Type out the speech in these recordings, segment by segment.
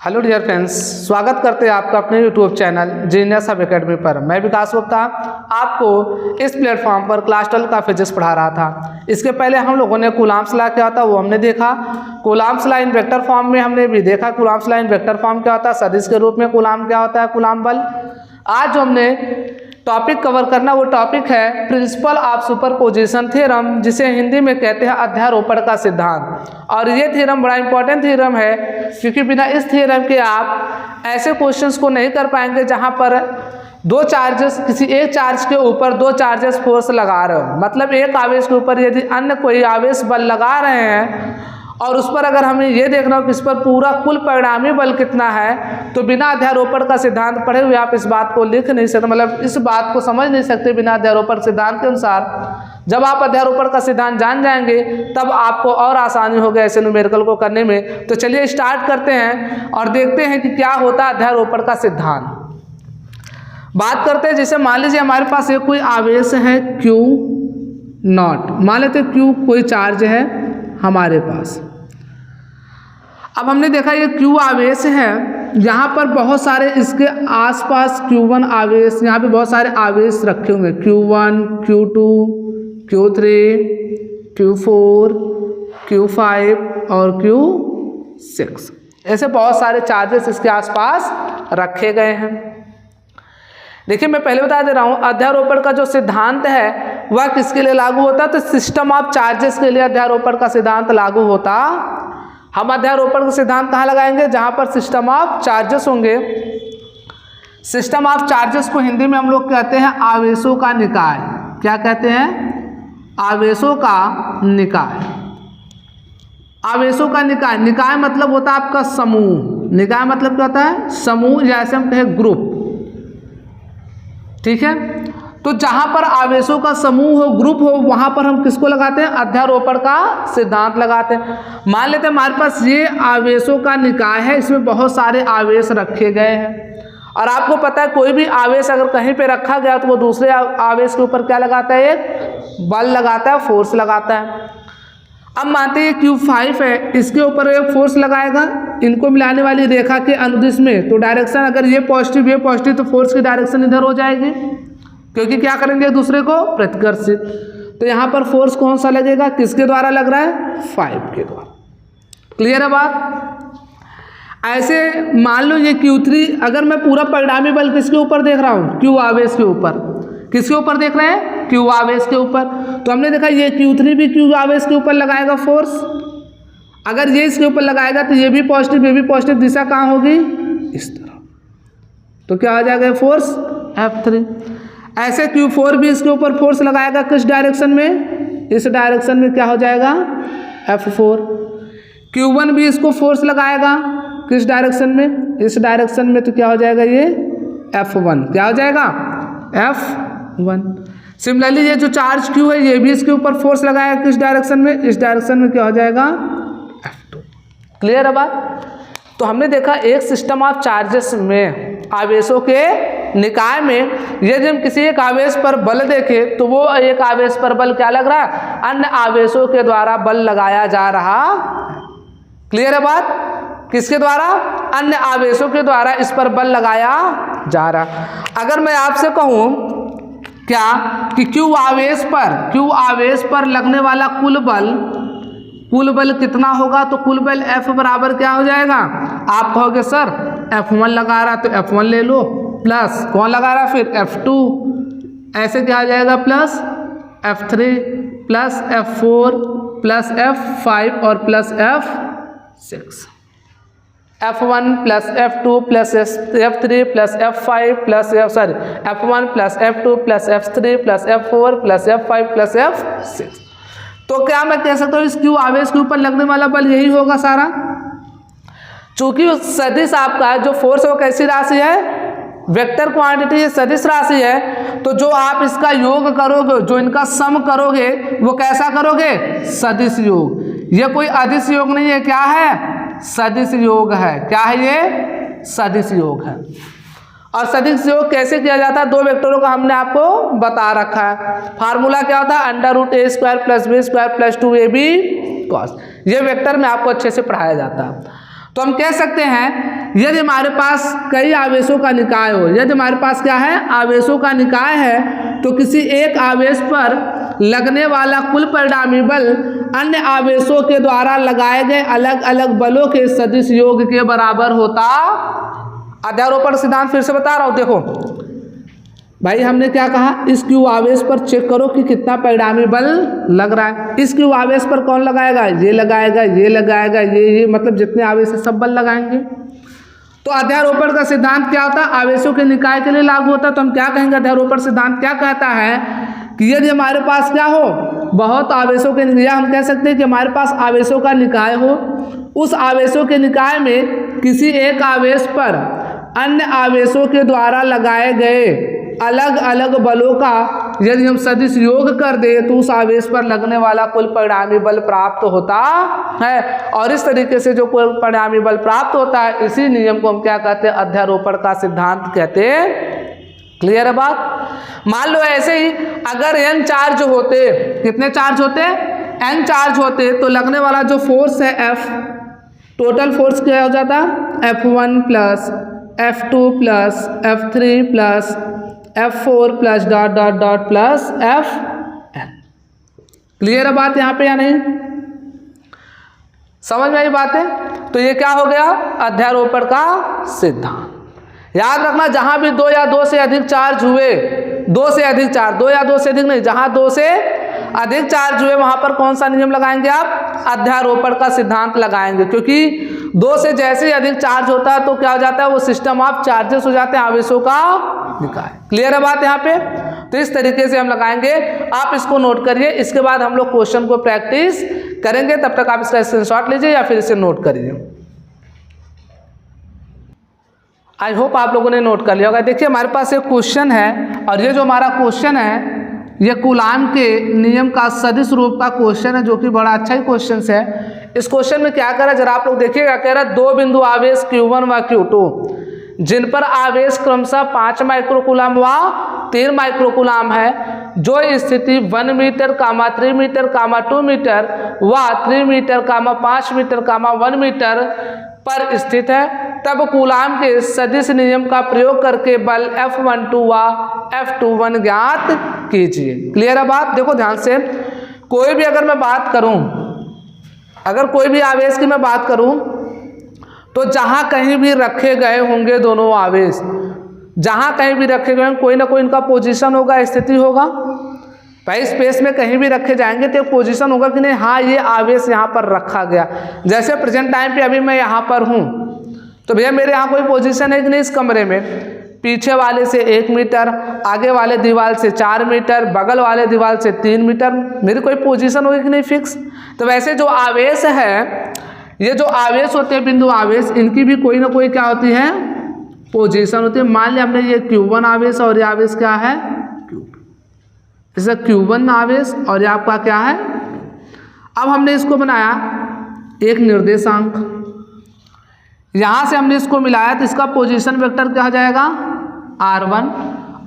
Hello dear friends, स्वागत करते हैं आपका अपने YouTube channel genius hub academy पर। मैं विकास गुप्ता आपको इस प्लेटफॉर्म पर क्लास 12 का फिजिक्स पढ़ा रहा था। इसके पहले हम लोगों ने कूलम्ब्स लॉ क्या होता है वो हमने देखा। Coulomb's law in vector form में हमने भी देखा Coulomb's law in vector form क्या होता है, सदिश के रूप में कूलम्ब क्या होता है, कूलम्ब बल। आज जो हमने टॉपिक कवर करना वो टॉपिक है प्रिंसिपल ऑफ सुपरपोजिशन थ्योरम, जिसे हिंदी में कहते हैं अध्यारोपण का सिद्धांत। और ये थ्योरम बड़ा इंपॉर्टेंट थ्योरम है, क्योंकि बिना इस थ्योरम के आप ऐसे क्वेश्चंस को नहीं कर पाएंगे जहां पर दो चार्जेस, किसी एक चार्ज के ऊपर दो चार्जेस फोर्स लगा रहे हो। मतलब एक आवेश के ऊपर यदि अन्य कोई आवेश बल लगा रहे हैं और उस पर अगर हमें ये देखना हो कि इस पर पूरा कुल परिणामी बल कितना है, तो बिना अध्यारोपण का सिद्धांत पढ़े हुए आप इस बात को लिख नहीं सकते, मतलब इस बात को समझ नहीं सकते बिना अध्यारोपण सिद्धांत के अनुसार। जब आप अध्यारोपण का सिद्धांत जान जाएंगे तब आपको और आसानी होगी ऐसे न्यूमेरिकल को करने में। तो चलिए स्टार्ट करते हैं और देखते हैं कि क्या होता है अध्यारोपण का सिद्धांत। बात करते हैं, जैसे मान लीजिए हमारे पास एक कोई आवेश है Q नॉट, मान लेते Q कोई चार्ज है हमारे पास। अब हमने देखा ये Q आवेश है, यहाँ पर बहुत सारे इसके आसपास Q1 आवेश, यहाँ पे बहुत सारे आवेश रखे होंगे Q1, Q2, Q3, Q4, Q5 और Q6। ऐसे बहुत सारे चार्जेस इसके आसपास रखे गए हैं। देखिए मैं पहले बता दे रहा हूँ, अध्यारोपण का जो सिद्धांत है वह किसके लिए लागू होता है, तो सिस्टम ऑफ चार्जेस के लिए अध्यारोपण का सिद्धांत लागू होता। हम अध्यारोपण का सिद्धांत कहाँ लगाएंगे, जहाँ पर सिस्टम ऑफ चार्जेस होंगे। सिस्टम ऑफ चार्जेस को हिंदी में हम लोग कहते हैं आवेशों का निकाय। क्या कहते हैं, आवेशों का निकाय। आवेशों का निकाय, निकाय मतलब होता है आपका समूह। निकाय मतलब क्या होता है, समूह, जैसे हम कहें ग्रुप। ठीक है, तो जहां पर आवेशों का समूह हो, ग्रुप हो, वहां पर हम किसको लगाते हैं, अध्यारोपण का सिद्धांत लगाते हैं। मान लेते हैं हमारे पास ये आवेशों का निकाय है, इसमें बहुत सारे आवेश रखे गए हैं और आपको पता है कोई भी आवेश अगर कहीं पे रखा गया तो वो दूसरे आवेश के ऊपर क्या लगाता है, एक बल लगाता है, फोर्स लगाता है। अब मानते हैं Q5 है, इसके ऊपर एक फोर्स लगाएगा, इनको मिलाने वाली रेखा के अनुदिश में, तो डायरेक्शन अगर ये पॉजिटिव तो फोर्स की डायरेक्शन इधर हो जाएगी, क्योंकि क्या करेंगे एक दूसरे को प्रतिकर्षित। तो यहाँ पर फोर्स कौन सा लगेगा, किसके द्वारा लग रहा है, 5 के द्वारा। क्लियर है बात। ऐसे मान लो ये Q3, अगर मैं पूरा परिणामी बल किसके ऊपर देख रहा हूँ, Q आवेश के ऊपर। किसके ऊपर देख रहे हैं, Q आवेश के ऊपर। तो हमने देखा ये Q3 भी Q आवेश के ऊपर लगाएगा फोर्स। अगर ये इसके ऊपर लगाएगा तो ये भी पॉजिटिव, ये भी पॉजिटिव, दिशा कहाँ होगी, इस तरह। तो क्या आ जाएगा फोर्स, F3। ऐसे Q4 भी इसके ऊपर फोर्स लगाएगा, किस डायरेक्शन में, इस डायरेक्शन में, क्या हो जाएगा, F4। Q1 भी इसको फोर्स लगाएगा, किस डायरेक्शन में, इस डायरेक्शन में, तो क्या हो जाएगा ये F1। क्या हो जाएगा, F1। सिमिलरली ये जो चार्ज Q है ये भी इसके ऊपर फोर्स लगाएगा, किस डायरेक्शन में, इस डायरेक्शन में, क्या हो जाएगा, F2। क्लियर है बात। तो हमने देखा एक सिस्टम ऑफ चार्जेस में आवेशों के निकाय में यदि हम किसी एक आवेश पर बल देखें तो वो एक आवेश पर बल क्या लग रहा है, अन्य आवेशों के द्वारा बल लगाया जा रहा। क्लियर है बात, किसके द्वारा, अन्य आवेशों के द्वारा इस पर बल लगाया जा रहा। अगर मैं आपसे कहूं क्या कि Q आवेश पर लगने वाला कुल बल कितना होगा, तो कुल बल F बराबर क्या हो जाएगा, आप कहोगे सर F1 लगा रहा तो F1 ले लो, प्लस कौन लगा रहा फिर F2, ऐसे क्या आ जाएगा, plus F3 plus F4 plus F5 और plus F6। F1 plus F2 plus F3 plus F5 plus F1 plus F2 plus F3 plus F4 plus F5 plus F6। तो क्या मैं कह सकता हूँ इस Q आवेश के ऊपर लगने वाला बल यही होगा सारा। चूंकि सदिश आपका जो फोर्स है वो कैसी राशि है, वेक्टर क्वांटिटी, सदिश राशि है, तो जो आप इसका योग करोगे, जो इनका सम करोगे वो कैसा करोगे, सदिश योग। ये कोई अदिश योग नहीं है, क्या है, सदिश योग है। क्या है ये, सदिश योग है। और सदिश योग कैसे किया जाता है, दो वेक्टरों का हमने आपको बता रखा है। फार्मूला क्या होता है, √a² + b² + 2ab cos। ये वेक्टर में आपको अच्छे से पढ़ाया जाता है। तो हम कह सकते हैं यदि हमारे पास कई आवेशों का निकाय हो, यदि हमारे पास क्या है, आवेशों का निकाय है, तो किसी एक आवेश पर लगने वाला कुल परिणामी बल अन्य आवेशों के द्वारा लगाए गए अलग अलग बलों के सदिश योग के बराबर होता। अध्यारोपण सिद्धांत फिर से बता रहा हूं, देखो भाई हमने क्या कहा, इस क्यू आवेश पर चेक करो कि कितना परिणामी बल लग रहा है। इस क्यू आवेश पर कौन लगाएगा, ये लगाएगा, ये लगाएगा, ये मतलब जितने आवेश है सब बल लगाएंगे। तो अध्यारोपण का सिद्धांत क्या होता है, आवेशों के निकाय के लिए लागू होता है। तो हम क्या कहेंगे, अध्यारोपण सिद्धांत क्या कहता है कि यदि हमारे पास क्या हो, बहुत आवेशों के, या हम कह सकते हैं कि हमारे पास आवेशों का निकाय हो, उस आवेशों के निकाय में किसी एक आवेश पर अन्य आवेशों के द्वारा लगाए गए अलग अलग बलों का यदि हम सदिश योग कर दे तो उस आवेश पर लगने वाला कुल परिणामी बल प्राप्त होता है। और इस तरीके से जो कुल परिणामी बल प्राप्त होता है, इसी नियम को हम क्या कहते हैं, अध्यारोपण का सिद्धांत कहते हैं। क्लियर है बात। मान लो ऐसे ही अगर n चार्ज होते, कितने चार्ज होते, n चार्ज होते, तो लगने वाला जो फोर्स है F, टोटल फोर्स क्या हो जाता, F1 plus F2 plus F3 plus F4 plus dot dot dot plus Fn। Clear है बात यहाँ पे या नहीं, समझ में आई बात है। तो ये क्या हो गया, अध्यारोपण का सिद्धांत। याद रखना, जहां भी दो या दो से अधिक चार्ज हुए, दो से अधिक चार्ज, दो या दो से अधिक नहीं, जहां दो से अधिक चार्ज हुए वहां पर कौन सा नियम लगाएंगे आप, अध्यारोपण का सिद्धांत लगाएंगे। क्योंकि दो से जैसे ही अधिक चार्ज होता है तो क्या हो जाता है, वो सिस्टम ऑफ चार्जेस हो जाते हैं, आवेशों का निकाय। क्लियर है बात यहाँ पे। तो इस तरीके से हम लगाएंगे, आप इसको नोट करिए। इसके बाद हम लोग क्वेश्चन को प्रैक्टिस करेंगे, तब तक आप इसका स्क्रीनशॉट लीजिए या फिर इसे नोट करिए। आई होप आप लोगों ने नोट कर लिया होगा। देखिए हमारे पास एक क्वेश्चन है, और ये जो हमारा क्वेश्चन है ये कूलाम के नियम का सदिश रूप का क्वेश्चन है, जो कि बड़ा अच्छा ही क्वेश्चन है। इस क्वेश्चन में क्या करा, जरा आप लोग देखिएगा। कह रहा है दो बिंदु आवेश Q1 व Q2 जिन पर आवेश क्रमशः 5 माइक्रोकूलाम व 3 माइक्रोकूलाम है, जो स्थिति 1 मीटर, 3 मीटर, 2 मीटर व 3 मीटर, 5 मीटर, 1 मीटर पर स्थित है, तब कूलाम के सदिश नियम का प्रयोग करके बल F12 व F21 ज्ञात कीजिए। क्लियर है बात। देखो ध्यान से, कोई भी अगर मैं बात करूं, अगर कोई भी आवेश की मैं बात करूं, तो जहां कहीं भी रखे गए होंगे दोनों आवेश, जहां कहीं भी रखे गए कोई ना कोई इनका पोजीशन होगा, स्थिति होगा। भाई स्पेस में कहीं भी रखे जाएंगे तो एक पोजीशन होगा कि नहीं, हाँ ये आवेश यहाँ पर रखा गया। जैसे प्रेजेंट टाइम पे अभी मैं यहाँ पर हूँ, तो भैया मेरे यहाँ कोई पोजीशन है कि नहीं इस कमरे में, पीछे वाले से 1 मीटर, आगे वाले दीवार से 4 मीटर, बगल वाले दीवार से 3 मीटर, मेरी कोई पोजीशन होगी कि नहीं फिक्स। तो वैसे जो आवेश है, ये जो आवेश होते हैं बिंदु आवेश, इनकी भी कोई ना कोई क्या होती है, पोजीशन होती है। मान लिया हमने ये Q1 आवेश और ये आवेश क्या है Q2, जैसे Q1 आवेश और ये आपका क्या है। अब हमने इसको बनाया एक निर्देशांक, यहाँ से हमने इसको मिलाया तो इसका पोजीशन वेक्टर क्या हो जाएगा R1,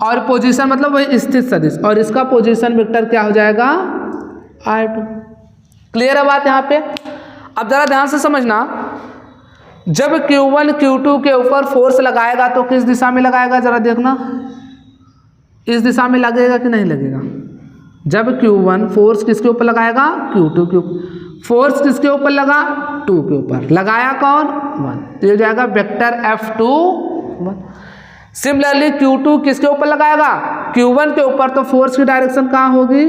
और पोजीशन मतलब वही स्थित सदिश, और इसका पोजीशन वेक्टर क्या हो जाएगा R2। क्लियर है बात यहाँ पे। अब जरा ध्यान से समझना, जब Q1 Q2 के ऊपर फोर्स लगाएगा तो किस दिशा में लगाएगा, जरा देखना, इस दिशा में लगेगा कि नहीं लगेगा। जब Q1 फोर्स किसके ऊपर लगाएगा, Q2 के ऊपर। फोर्स किसके ऊपर लगा, 2 के ऊपर लगाया, कौन 1, तो ये जाएगा वेक्टर F21। सिमिलरली Q2 किसके ऊपर लगाएगा, Q1 के ऊपर, तो फोर्स की डायरेक्शन कहाँ होगी,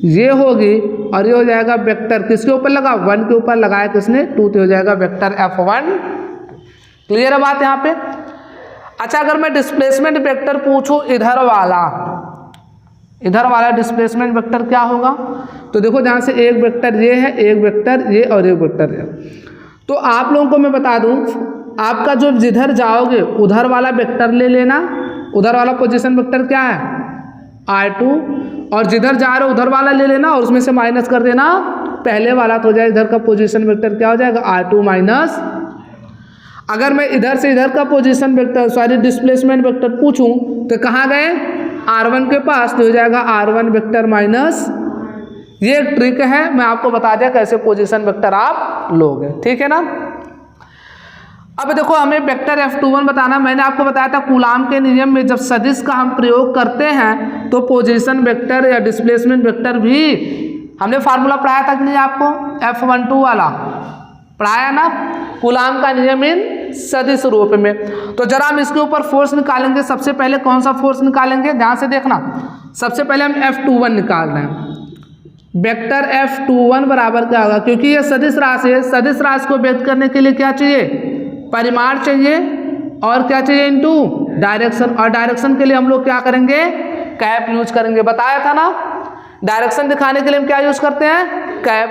ये होगी, और ये हो जाएगा वेक्टर किसके ऊपर लगा, 1 के ऊपर लगाया किसने 2, तो हो जाएगा वेक्टर F1। क्लियर है बात यहाँ पे। अच्छा अगर मैं डिस्प्लेसमेंट वेक्टर पूछूं, इधर वाला डिस्प्लेसमेंट वेक्टर क्या होगा, तो देखो ध्यान से, एक वेक्टर ये है, एक वेक्टर ये, और एक वेक्टर ये। तो आप लोगों को मैं बता दूं, आपका जो जिधर जाओगे उधर वाला वेक्टर ले लेना, उधर वाला पोजीशन वेक्टर क्या है I2, और जिधर जा रहे हो उधर वाला ले लेना और उसमें से माइनस कर देना पहले वाला, तो हो जाएगा इधर का पोजीशन वेक्टर क्या हो जाएगा R2 माइनस। अगर मैं इधर से इधर का पोजीशन वेक्टर डिस्प्लेसमेंट वेक्टर पूछूं तो कहाँ गए, R1 के पास, तो हो जाएगा R1 वेक्टर माइनस। ये एक ट्रिक है, मैं आपको बता दिया कैसे पोजीशन वेक्टर आप लोगे, ठीक है ना। अब देखो हमें वेक्टर F21 बताना। मैंने आपको बताया था कूलाम के नियम में जब सदिश का हम प्रयोग करते हैं तो पोजीशन वेक्टर या डिस्प्लेसमेंट वेक्टर भी, हमने फार्मूला पढ़ाया था कि नहीं आपको, F12 वाला पढ़ाया ना, कूलाम का नियम इन सदिश रूप में। तो जरा हम इसके ऊपर फोर्स निकालेंगे। सबसे पहले कौन सा फोर्स निकालेंगे, ध्यान से देखना। सबसे पहले हम F21 निकाल रहे हैं। वेक्टर F21 बराबर क्या होगा, क्योंकि ये सदिश राशि है, सदिश राशि को व्यक्त करने के लिए क्या चाहिए, परिमाण चाहिए, और क्या चाहिए, इनटू डायरेक्शन। और डायरेक्शन के लिए हम लोग क्या करेंगे, कैप यूज करेंगे। बताया था ना, डायरेक्शन दिखाने के लिए हम क्या यूज करते हैं, कैप।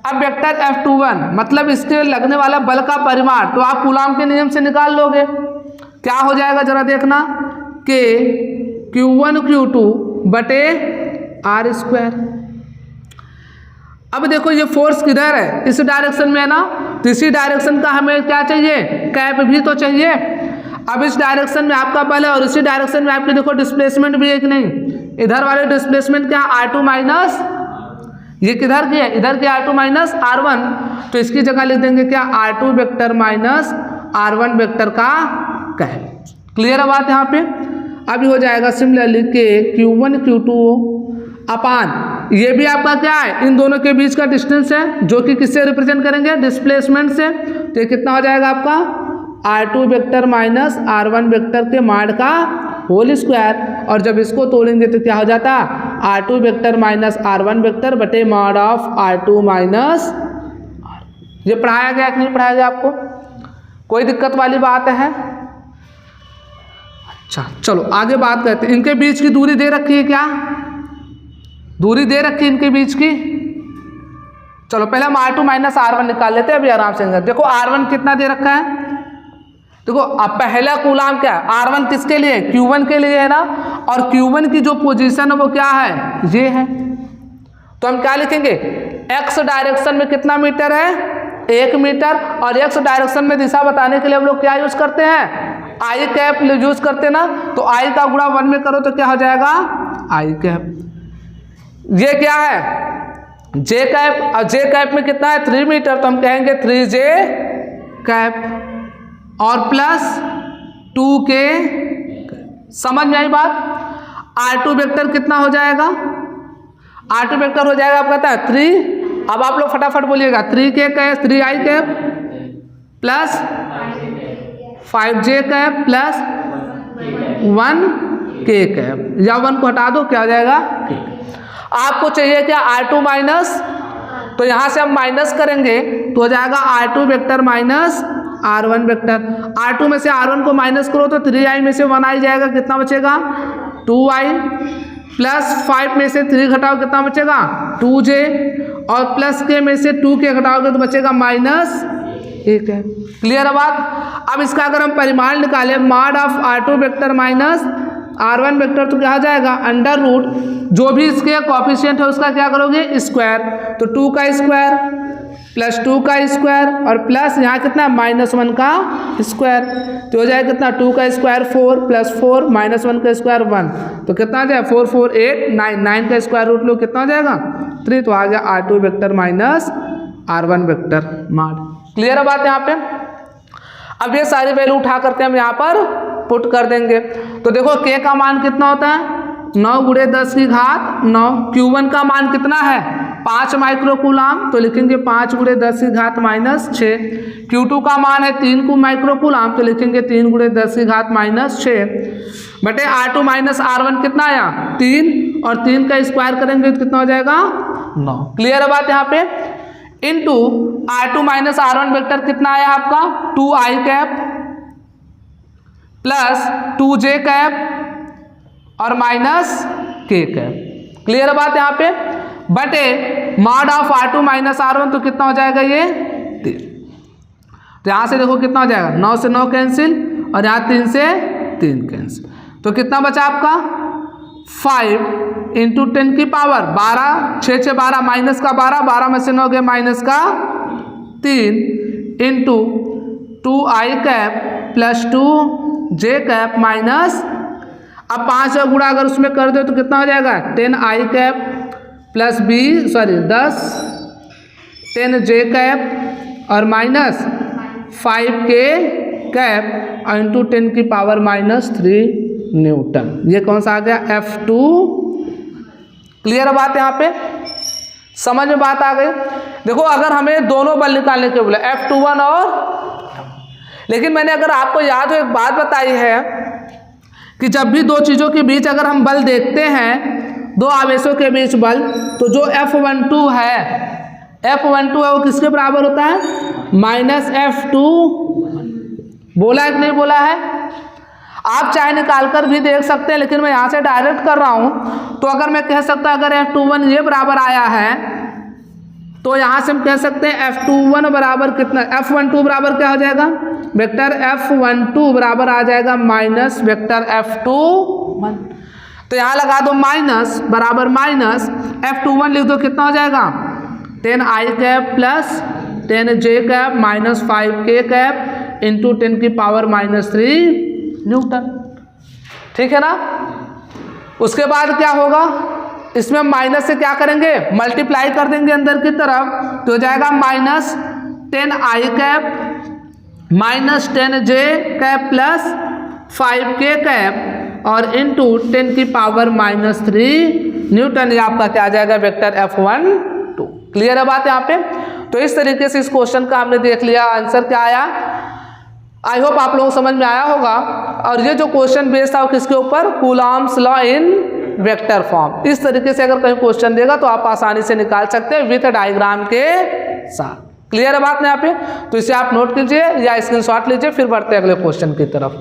अब वेक्टर F21 मतलब इसके लगने वाला बल का परिमाण, तो आप कूलाम के नियम से निकाल लोगे। क्या हो जाएगा जरा देखना, कि Q1 Q2 बटे R²। अब देखो ये फोर्स किधर है, इस डायरेक्शन में है ना, तो इसी डायरेक्शन का हमें क्या चाहिए, कैप भी तो चाहिए। अब इस डायरेक्शन में आपका बल है और इसी डायरेक्शन में आपकी देखो डिस्प्लेसमेंट भी है कि नहीं, इधर वाले डिस्प्लेसमेंट क्या, R2 माइनस, ये किधर की है, इधर की R2 माइनस R1, तो इसकी जगह लिख देंगे क्या, R2 vector minus R1 vector का कैप। क्लियर है बात यहाँ पे। अभी हो जाएगा सिमिलरली के Q1 Q2 अपान, ये भी आपका क्या है, इन दोनों के बीच का डिस्टेंस है, जो कि किससे रिप्रेजेंट करेंगे, डिस्प्लेसमेंट से। तो ये कितना हो जाएगा आपका, R2 vector minus R1 vector के माड का होल स्क्वायर। और जब इसको तोड़ेंगे तो क्या हो जाता, R2 vector minus R1 vector बटे माड ऑफ R2 माइनस। ये पढ़ाया गया कि नहीं पढ़ाया गया आपको, कोई दिक्कत वाली बात है। अच्छा चलो आगे बात करते हैं। इनके बीच की दूरी दे रखी है, क्या दूरी दे रखी है इनके बीच की। चलो पहले हम R2 माइनस R1 निकाल लेते हैं अभी आराम से। देखो R1 कितना दे रखा है, देखो अब पहला कूलाम क्या है, R1 किसके लिए, Q1 के लिए है ना, और Q1 की जो पोजीशन है वो क्या है, ये है। तो हम क्या लिखेंगे, x डायरेक्शन में कितना मीटर है, 1 मीटर, और x डायरेक्शन में दिशा बताने के लिए हम लोग क्या यूज करते हैं, आई कैप यूज करते हैं ना। तो आई का गुणा 1 में करो तो क्या हो जाएगा, आई कैप। ये क्या है, जे कैप, और जे कैप में कितना है, 3 मीटर, तो हम कहेंगे 3J कैप, और प्लस 2K। समझ में आई बात। R2 वेक्टर कितना हो जाएगा, R2 वेक्टर हो जाएगा आपका कहता है 3। अब आप लोग फटाफट बोलिएगा, 3K cap, 3I cap plus 5J cap plus 1K cap, या 1 को हटा दो, क्या हो जाएगा, आपको चाहिए क्या, R2 माइनस, तो यहां से हम माइनस करेंगे तो हो जाएगा R2 vector minus R1 vector. R2 में से R1 को माइनस करो तो 3I में से 1I जाएगा, कितना बचेगा, 2I, प्लस 5 में से 3 घटाओ कितना बचेगा, 2J, और प्लस K में से 2K घटाओगे तो बचेगा माइनस 1 है। क्लियर है बात। अब इसका अगर हम परिमाण निकालें, माड of R2 vector minus R1 vector, तो क्या हो जाएगा, अंडर रूट जो भी इसके कॉफिशिएंट है उसका क्या करोगे, स्क्वायर, तो 2 का स्क्वायर प्लस 2 का स्क्वायर और प्लस यहाँ कितना, -1 का स्क्वायर, तो हो जाएगा कितना, 2 का स्क्वायर 4 प्लस 4 -1 का स्क्वायर 1, तो कितना आ जाएगा 4 4 8 9, 9 का स्क्वायर रूट लो कितना हो जाएगा 3, तो आ गया R2 vector minus R1 vector माड। क्लियर है बात यहाँ पे। अब ये सारी वैल्यू उठा करके हम यहाँ पर पुट कर देंगे। तो देखो K का मान कितना होता है, 9 × 10 की घात 9। Q1 का मान कितना है, 5 माइक्रो कूलाम, तो लिखेंगे 5 × 10 की घात -6। Q2 का मान है 3 माइक्रो कूलाम, तो लिखेंगे 3 × 10 की घात -6 बटे R2 माइनस R1 कितना आया, 3, और 3 का स्क्वायर करेंगे तो कितना हो जाएगा 9। क्लियर है बात यहाँ पे। Into R2 minus R1 vector कितना आया आपका, 2I cap plus 2J cap और माइनस K कैप। क्लियर है बात यहाँ पे। बटे mod of R2 minus R1, तो कितना हो जाएगा ये 3। तो यहाँ से देखो कितना हो जाएगा, 9 से 9 कैंसिल और यहाँ 3 से 3 कैंसिल, तो कितना बचा आपका 5 इंटू 10 की पावर 12, 6 6 12 माइनस का 12, 12 में से 9 गए माइनस का 3 into 2I cap plus 2J cap minus, अब 5 का गुणा अगर उसमें कर दो तो कितना हो जाएगा 10I cap plus 10 10J cap और माइनस 5k कैप इंटू 10 की पावर -3 न्यूटन। ये कौन सा आ गया? F2। क्लियर बात यहाँ पे? समझ में बात आ गई? देखो अगर हमें दोनों बल निकालने के बोले F21 और, लेकिन मैंने अगर आपको याद हो एक बात बताई है कि जब भी दो चीज़ों के बीच अगर हम बल देखते हैं, दो आवेशों के बीच बल, तो जो F12 है वो किसके बराबर होता है? -F2। बोला है कि नहीं बोला है? आप चाहे निकाल कर भी देख सकते हैं, लेकिन मैं यहाँ से डायरेक्ट कर रहा हूँ। तो अगर मैं कह सकता अगर F21 ये बराबर आया है, तो यहाँ से हम कह सकते हैं F21 बराबर कितना? F12 बराबर क्या हो जाएगा? वेक्टर F12 बराबर आ जाएगा माइनस वेक्टर F21। तो यहाँ लगा दो माइनस बराबर माइनस F21 लिख दो, कितना हो जाएगा? 10i cap plus 10j cap minus 5k cap into 10 की पावर -3 न्यूटन। ठीक है ना? उसके बाद क्या होगा? इसमें माइनस से क्या करेंगे? मल्टीप्लाई कर देंगे अंदर की तरफ, तो हो जाएगा -10i cap minus 10j cap plus 5k cap और इंटू 10 की पावर -3 न्यूटन। ये आपका क्या आ जाएगा? Vector F12। क्लियर है बात यहाँ पे? तो इस तरीके से इस क्वेश्चन का हमने देख लिया, आंसर क्या आया। आई होप आप लोगों को समझ में आया होगा। और ये जो क्वेश्चन बेस्ड था वो किसके ऊपर? Coulomb's law in vector form. इस तरीके से अगर कहीं क्वेश्चन देगा तो आप आसानी से निकाल सकते हैं विथ डायग्राम के साथ। क्लियर है बात यहाँ पे? तो इसे आप नोट कीजिए या स्क्रीनशॉट लीजिए, फिर बढ़ते हैं अगले क्वेश्चन की तरफ।